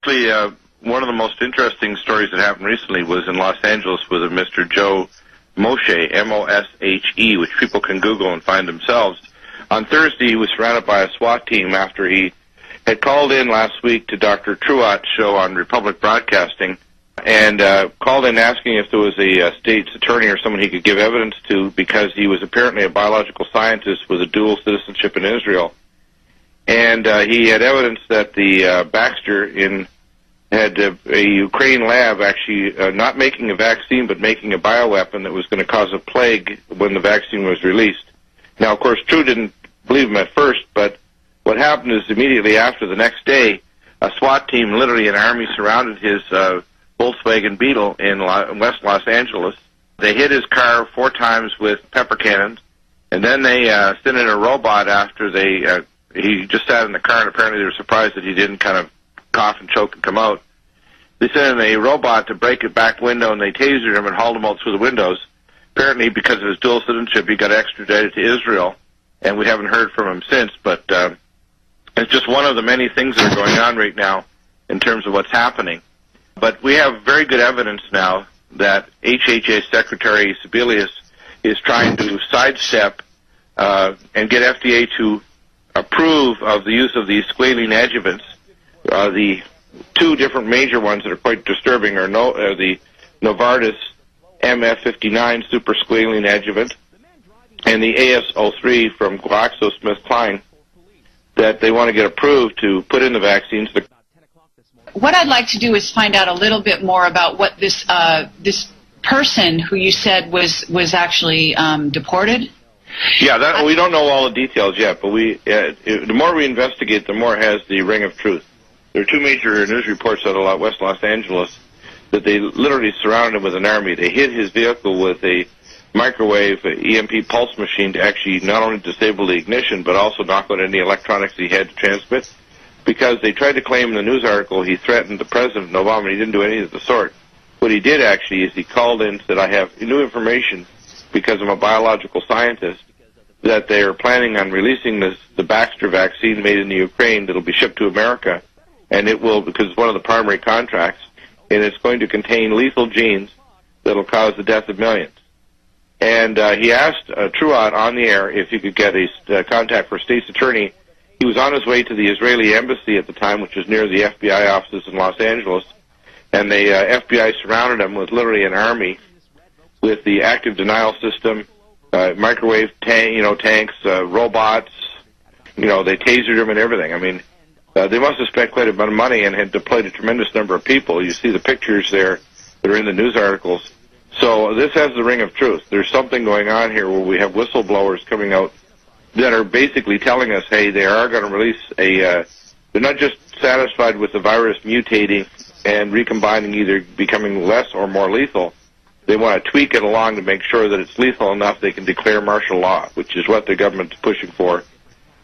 Actually, one of the most interesting stories that happened recently was in Los Angeles with a Mr. Joe Moshe, M-O-S-H-E, which people can Google and find themselves. On Thursday, he was surrounded by a SWAT team after he had called in last week to Dr. True Ott's show on Republic Broadcasting and called in asking if there was a state's attorney or someone he could give evidence to, because he was apparently a biological scientist with a dual citizenship in Israel. And he had evidence that the Baxter had a Ukraine lab actually not making a vaccine but making a bioweapon that was going to cause a plague when the vaccine was released. Now, of course, True didn't believe him at first, but what happened is immediately after, the next day, a SWAT team, literally an army, surrounded his Volkswagen Beetle in West Los Angeles. They hit his car 4 times with pepper cannons, and then they sent in a robot after he just sat in the car, and apparently they were surprised that he didn't kind of cough and choke and come out. They sent in a robot to break a back window, and they tasered him and hauled him out through the windows. Apparently, because of his dual citizenship, he got extradited to Israel, and we haven't heard from him since. But it's just one of the many things that are going on right now in terms of what's happening. But we have very good evidence now that HHS Secretary Sebelius is trying to sidestep and get FDA to approve of the use of these squalene adjuvants. The 2 different major ones that are quite disturbing are the Novartis MF59 supersqualene adjuvant and the AS03 from GlaxoSmithKline that they want to get approved to put in the vaccines. What I'd like to do is find out a little bit more about what this person who you said was actually deported. Yeah, we don't know all the details yet, but the more we investigate, the more it has the ring of truth. There are 2 major news reports out of West Los Angeles that they literally surrounded him with an army. They hit his vehicle with a microwave EMP pulse machine to actually not only disable the ignition, but also knock out any electronics he had to transmit, because they tried to claim in the news article he threatened the President Obama, and he didn't do any of the sort. What he did actually is he called in and said, I have new information, because I'm a biological scientist, that they are planning on releasing the Baxter vaccine made in the Ukraine that will be shipped to America, and it will, because it's one of the primary contracts, and it's going to contain lethal genes that will cause the death of millions. And he asked True Ott on the air if he could get a contact for a state's attorney. He was on his way to the Israeli embassy at the time, which was near the FBI offices in Los Angeles, and the FBI surrounded him with literally an army with the active denial system, microwave tanks, robots. They tasered him and everything. I mean, they must have spent quite a bit of money and had deployed a tremendous number of people. You see the pictures there that are in the news articles. So this has the ring of truth. There's something going on here where we have whistleblowers coming out that are basically telling us, hey, they are going to release they're not just satisfied with the virus mutating and recombining, either becoming less or more lethal. They want to tweak it along to make sure that it's lethal enough they can declare martial law, which is what the government's pushing for.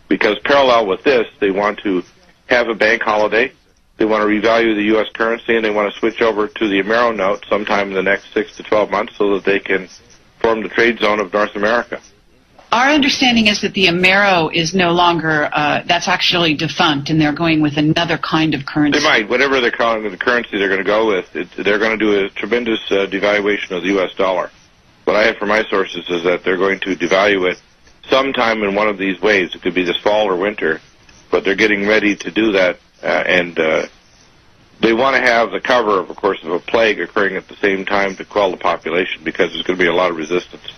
Because parallel with this, they want to have a bank holiday, they want to revalue the U.S. currency, and they want to switch over to the Amero note sometime in the next 6 to 12 months so that they can form the trade zone of North America. Our understanding is that the Amero is no longer, that's actually defunct, and they're going with another kind of currency. They might. Whatever they're calling the currency they're going to go with, they're going to do a tremendous devaluation of the U.S. dollar. What I have from my sources is that they're going to devalue it sometime in one of these waves. It could be this fall or winter, but they're getting ready to do that, and they want to have the cover, of course, of a plague occurring at the same time to quell the population, because there's going to be a lot of resistance.